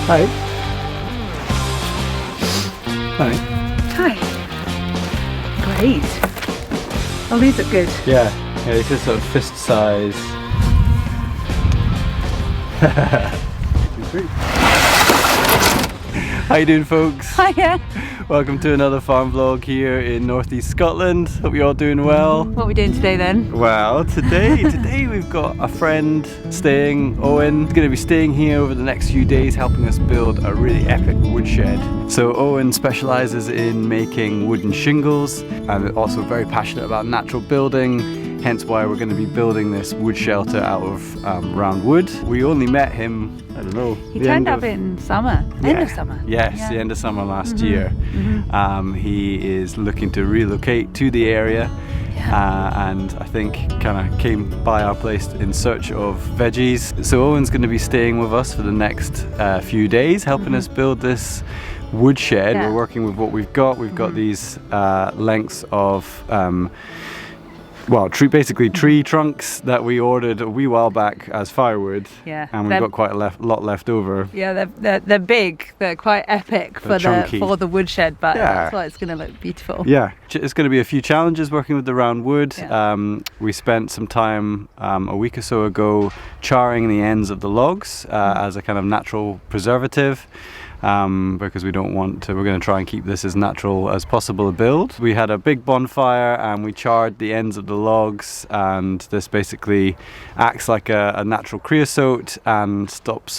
Hi. Hi. Hi. Great. Oh, these look good. Yeah, it's just sort of fist size. How you doing, folks? Hiya. Welcome to another farm vlog here in northeast Scotland. Hope you're all doing well. What are we doing today then? Well, today we've got a friend staying, Owen. He's going to be staying here over the next few days, helping us build a really epic woodshed. So Owen specialises in making wooden shingles and also very passionate about natural building, hence why we're going to be building this wood shelter out of roundwood. We only met him, I don't know. He turned up in summer, end of summer. Yes, the end of summer last year. He is looking to relocate to the area. And I think kind of came by our place in search of veggies. So Owen's going to be staying with us for the next few days, helping us build this woodshed. We're working with what we've got. We've got these lengths of basically tree trunks that we ordered a wee while back as firewood. Yeah, and we've got quite a lot left over. Yeah, they're big. They're quite epic for the woodshed, but that's why it's going to look beautiful. Yeah, it's going to be a few challenges working with the roundwood. We spent some time a week or so ago charring the ends of the logs as a kind of natural preservative. Because we're going to try and keep this as natural as possible to build. We had a big bonfire and we charred the ends of the logs, and this basically acts like a natural creosote and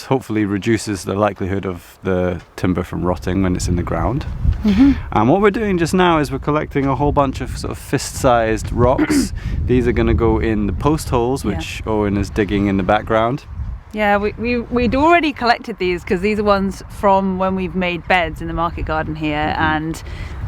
hopefully reduces the likelihood of the timber from rotting when it's in the ground. And what we're doing just now is we're collecting a whole bunch of sort of fist-sized rocks. These are going to go in the post holes, which Owen is digging in the background. Yeah, we'd already collected these because these are ones from when we've made beds in the market garden here, and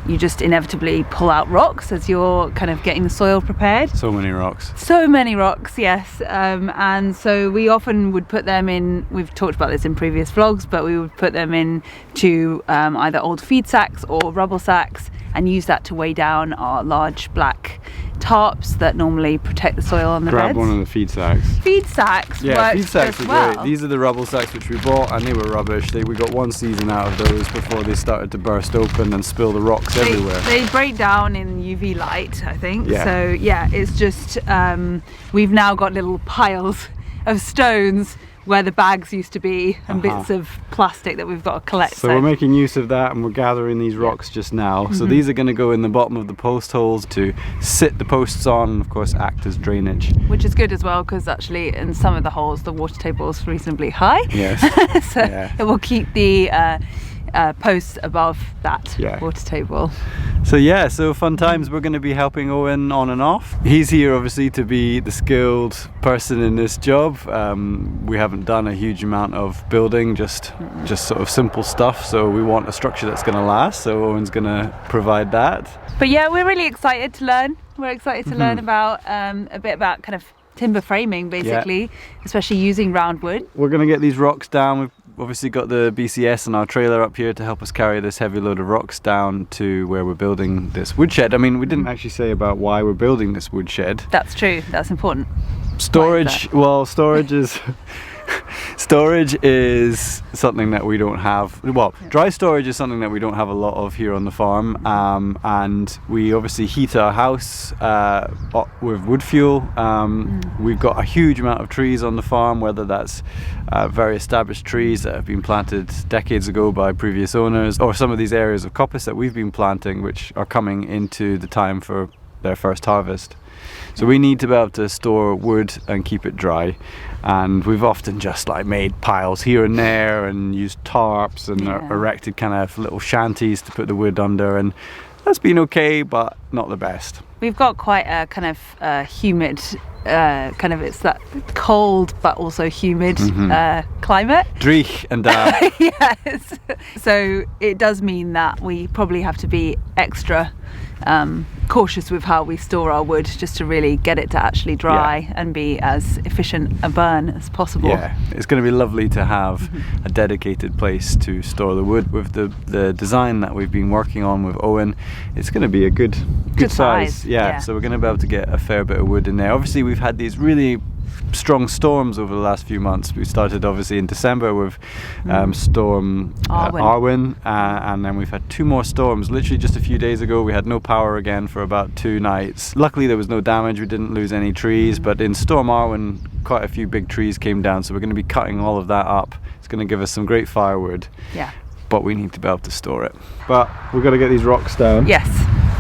you just inevitably pull out rocks as you're kind of getting the soil prepared. So many rocks. So many rocks, yes. And so we often would put them in, we've talked about this in previous vlogs, but we would put them into either old feed sacks or rubble sacks and use that to weigh down our large black tarps that normally protect the soil on the beds. Grab one of the feed sacks. Feed sacks feed sacks are great. These are the rubble sacks which we bought, and they were rubbish. We got one season out of those before they started to burst open and spill the rocks everywhere. They break down in UV light, I think. So it's just we've now got little piles of stones where the bags used to be and bits of plastic that we've got to collect. So we're making use of that, and we're gathering these rocks just now. So these are going to go in the bottom of the post holes to sit the posts on, and of course act as drainage. Which is good as well, because actually in some of the holes the water table is reasonably high. Yes. It will keep the posts above that water table. So fun times. We're going to be helping Owen on and off. He's here obviously to be the skilled person in this job. We haven't done a huge amount of building, just sort of simple stuff, so we want a structure that's going to last, so Owen's going to provide that. But yeah, we're really excited to learn. We're excited to learn about a bit about kind of timber framing, basically, especially using roundwood. We're going to get these rocks down. We've obviously got the BCS and our trailer up here to help us carry this heavy load of rocks down to where we're building this woodshed. I mean, we didn't actually say about why we're building this woodshed. That's true, that's important. Storage is something that we don't have. Dry storage is something that we don't have a lot of here on the farm, and we obviously heat our house with wood fuel. We've got a huge amount of trees on the farm, whether that's very established trees that have been planted decades ago by previous owners, or some of these areas of coppice that we've been planting which are coming into the time for their first harvest. So we need to be able to store wood and keep it dry, and we've often just made piles here and there and used tarps and erected kind of little shanties to put the wood under, and that's been okay, but not the best. We've got quite a kind of humid it's that cold but also humid climate. Dreich and damp. Yes. So it does mean that we probably have to be extra cautious with how we store our wood, just to really get it to actually dry and be as efficient a burn as possible. Yeah, it's going to be lovely to have a dedicated place to store the wood. With the design that we've been working on with Owen, it's going to be a good size. Yeah, so we're going to be able to get a fair bit of wood in there. Obviously we've had these really strong storms over the last few months. We started obviously in December with storm Arwen, and then we've had 2 more storms. Literally just a few days ago we had no power again for about 2 nights. Luckily there was no damage, we didn't lose any trees, but in Storm Arwen quite a few big trees came down, so we're going to be cutting all of that up. It's going to give us some great firewood. Yeah. But we need to be able to store it. But we've got to get these rocks down. Yes.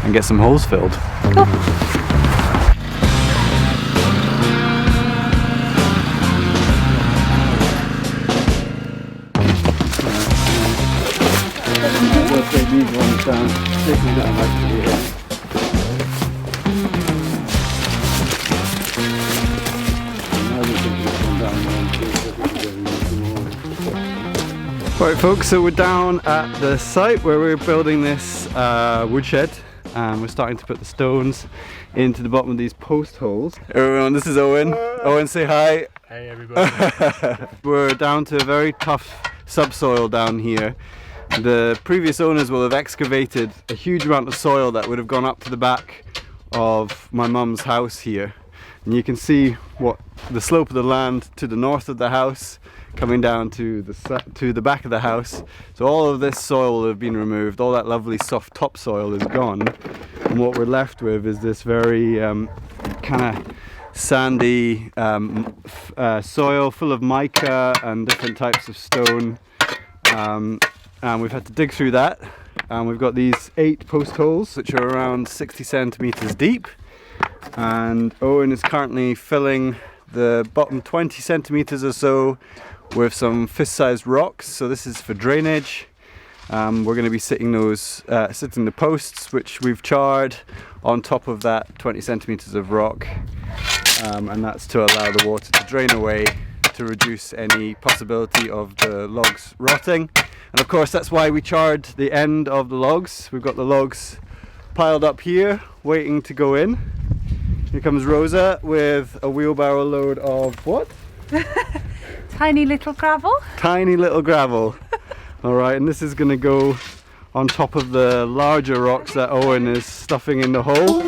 And get some holes filled. Cool. These ones down, take them down back to here. Right folks, so we're down at the site where we're building this woodshed, and we're starting to put the stones into the bottom of these post holes. Everyone, this is Owen. Owen, say hi. Hey everybody. We're down to a very tough subsoil down here. The previous owners will have excavated a huge amount of soil that would have gone up to the back of my mum's house here. And you can see what the slope of the land to the north of the house coming down to the back of the house. So all of this soil will have been removed, all that lovely soft topsoil is gone. And what we're left with is this very kind of sandy soil full of mica and different types of stone. And we've had to dig through that, and we've got these 8 post holes which are around 60 centimeters deep, and Owen is currently filling the bottom 20 centimeters or so with some fist-sized rocks. So this is for drainage. We're going to be sitting the posts which we've charred on top of that 20 centimeters of rock, and that's to allow the water to drain away to reduce any possibility of the logs rotting. And of course that's why we charred the end of the logs. We've got the logs piled up here waiting to go in. Here comes Rosa with a wheelbarrow load of what? Tiny little gravel. Tiny little gravel. Alright, and this is going to go on top of the larger rocks that Owen is stuffing in the hole.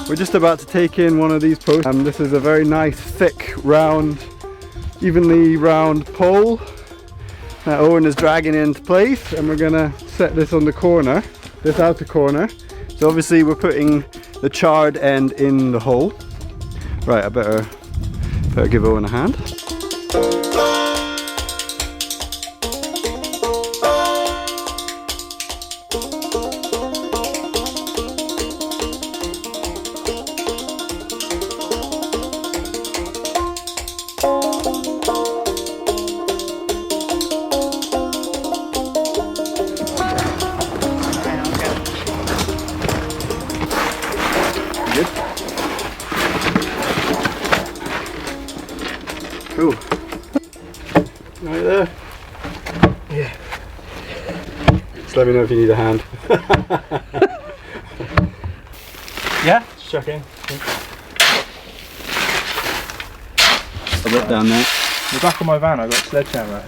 We're just about to take in one of these posts. This is a very nice, thick, round, evenly round pole that Owen is dragging into place, and we're gonna set this on the corner, this outer corner. So obviously we're putting the charred end in the hole. Right, I better give Owen a hand. Cool. Right there. Yeah. Just let me know if you need a hand. Yeah? Just chuck in. A bit down there. The back of my van I got a sledgehammer.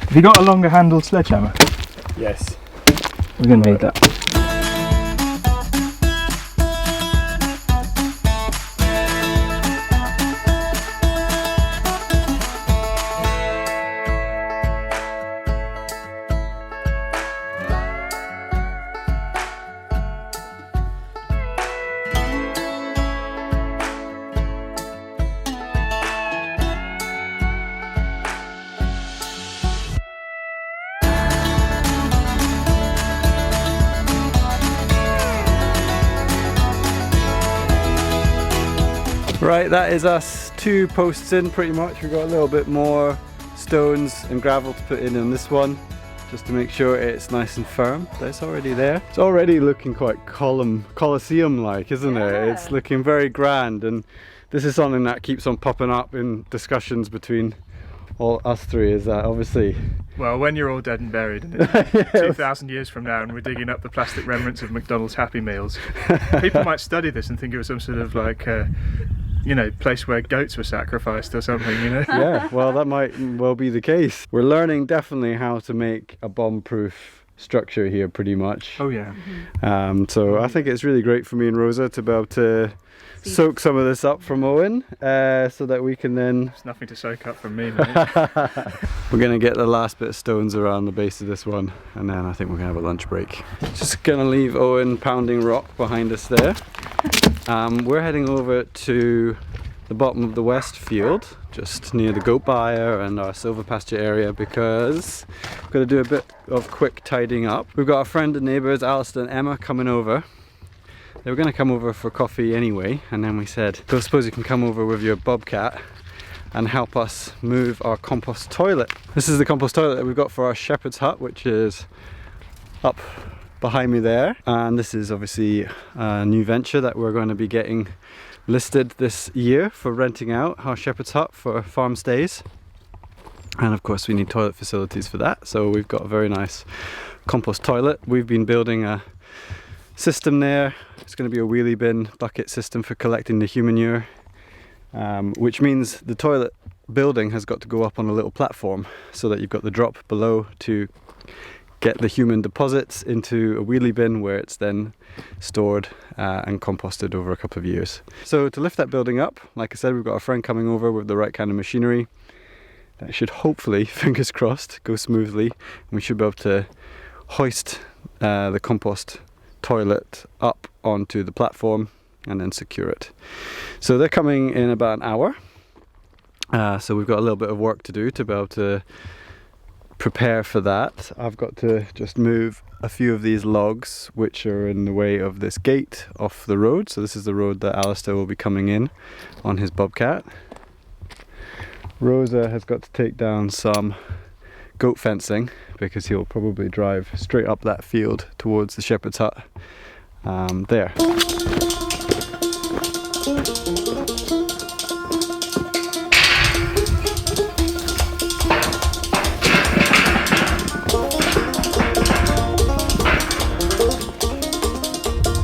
Have you got a longer handled sledgehammer? Yes. We're going to need that. Right, that is us 2 posts in pretty much. We've got a little bit more stones and gravel to put in this one. just to make sure it's nice and firm. But it's already there. It's already looking quite Colosseum-like, isn't it? It's looking very grand, and this is something that keeps on popping up in discussions between all us three, is that obviously... Well, when you're all dead and buried, and it's 2,000 years from now, and we're digging up the plastic remnants of McDonald's Happy Meals, people might study this and think it was some sort of like, you know, place where goats were sacrificed or something, you know? Yeah, well, that might well be the case. We're learning definitely how to make a bomb-proof structure here, pretty much. Oh yeah. So I think it's really great for me and Rosa to be able to soak some of this up from Owen, so that we can then... There's nothing to soak up from me, mate. We're going to get the last bit of stones around the base of this one, and then I think we're going to have a lunch break. Just going to leave Owen pounding rock behind us there. We're heading over to the bottom of the west field, just near the goat byre and our silvopasture area, because we're going to do a bit of quick tidying up. We've got our friend and neighbours Alistair and Emma coming over. They were going to come over for coffee anyway, and then we said, I suppose you can come over with your bobcat and help us move our compost toilet. This is the compost toilet that we've got for our shepherd's hut, which is up behind me there, and this is obviously a new venture that we're going to be getting listed this year for renting out our shepherd's hut for farm stays. And of course we need toilet facilities for that, so we've got a very nice compost toilet. We've been building a system there. It's going to be a wheelie bin bucket system for collecting the human manure, which means the toilet building has got to go up on a little platform so that you've got the drop below to get the human deposits into a wheelie bin, where it's then stored and composted over a couple of years. So to lift that building up, like I said, we've got a friend coming over with the right kind of machinery. That should hopefully, fingers crossed, go smoothly, and we should be able to hoist the compost toilet up onto the platform and then secure it. So they're coming in about an hour, so we've got a little bit of work to do to be able to prepare for that. I've got to just move a few of these logs which are in the way of this gate off the road. So this is the road that Alistair will be coming in on his bobcat. Rosa has got to take down some goat fencing because he'll probably drive straight up that field towards the shepherd's hut there.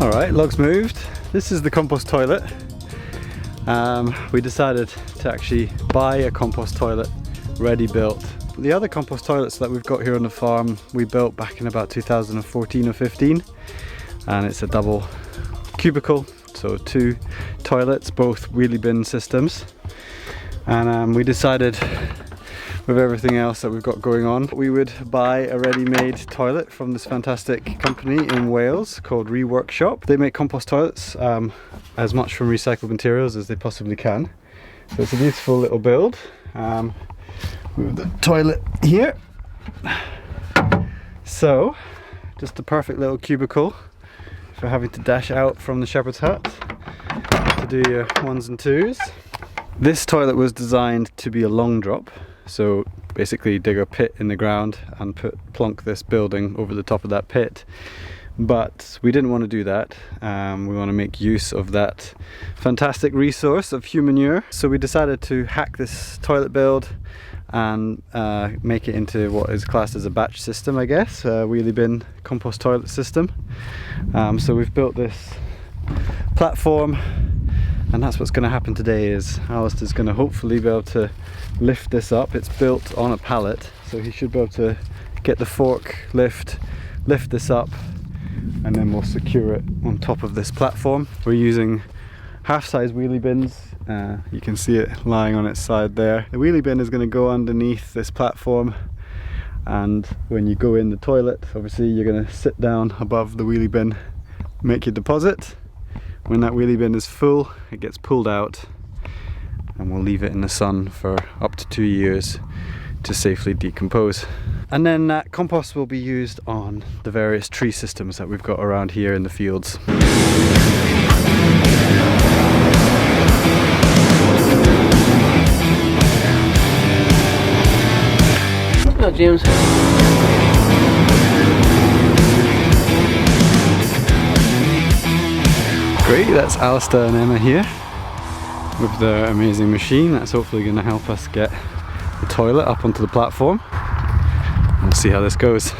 Alright, logs moved. This is the compost toilet. We decided to actually buy a compost toilet ready built. The other compost toilets that we've got here on the farm we built back in about 2014 or 15, and it's a double cubicle, so 2 toilets, both wheelie bin systems. And we decided, with everything else that we've got going on, we would buy a ready-made toilet from this fantastic company in Wales called Reworkshop. They make compost toilets as much from recycled materials as they possibly can. So it's a beautiful little build. With the toilet here. So, just the perfect little cubicle for having to dash out from the shepherd's hut to do your 1s and 2s. This toilet was designed to be a long drop, so basically dig a pit in the ground and plonk this building over the top of that pit. But we didn't want to do that. We want to make use of that fantastic resource of human manure. So we decided to hack this toilet build and make it into what is classed as a batch system, I guess, a wheelie bin compost toilet system. So we've built this platform, and that's what's going to happen today. Is Alistair's going to hopefully be able to lift this up. It's built on a pallet, so he should be able to get the fork lift this up, and then we'll secure it on top of this platform. We're using half-size wheelie bins. You can see it lying on its side there. The wheelie bin is going to go underneath this platform, and when you go in the toilet, obviously you're going to sit down above the wheelie bin, make your deposit. When that wheelie bin is full, it gets pulled out, and we'll leave it in the sun for up to 2 years to safely decompose. And then that compost will be used on the various tree systems that we've got around here in the fields. Hello, James. Great, that's Alistair and Emma here with their amazing machine. That's hopefully going to help us get the toilet up onto the platform. We'll see how this goes.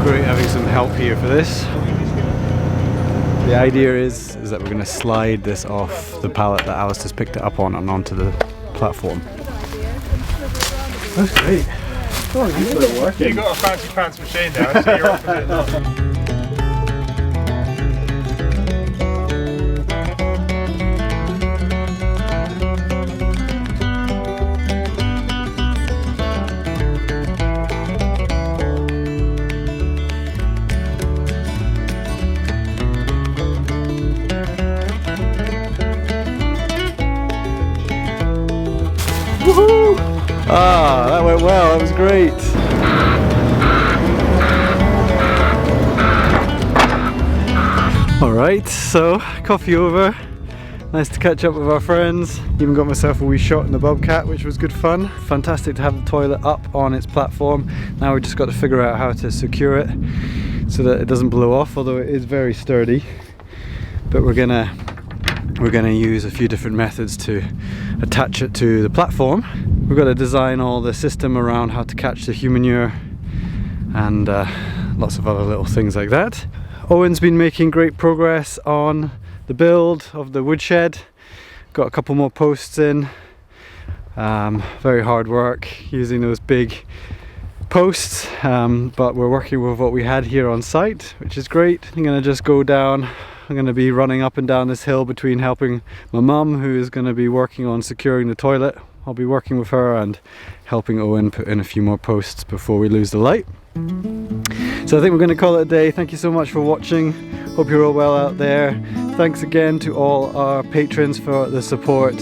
Great having some help here for this. The idea is that we're going to slide this off the pallet that Alistair's picked it up on and onto the platform. That's great. Oh, you got a fancy pants machine now, I see you're off with it. Woohoo! Ah, that went well, that was great. Alright, so coffee over. Nice to catch up with our friends. Even got myself a wee shot in the bobcat, which was good fun. Fantastic to have the toilet up on its platform. Now we've just got to figure out how to secure it so that it doesn't blow off, although it is very sturdy. But we're gonna use a few different methods to attach it to the platform. We've got to design all the system around how to catch the humanure and lots of other little things like that. Owen's been making great progress on the build of the woodshed. Got a couple more posts in. Very hard work using those big posts, but we're working with what we had here on site, which is great. I'm gonna just go down. I'm going to be running up and down this hill between helping my mum, who is going to be working on securing the toilet. I'll be working with her and helping Owen put in a few more posts before we lose the light. So I think we're going to call it a day. Thank you so much for watching. Hope you're all well out there. Thanks again to all our patrons for the support.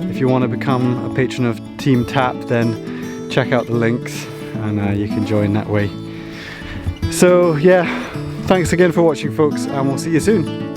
If you want to become a patron of Team Tap, then check out the links and you can join that way. So yeah, thanks again for watching, folks, and we'll see you soon.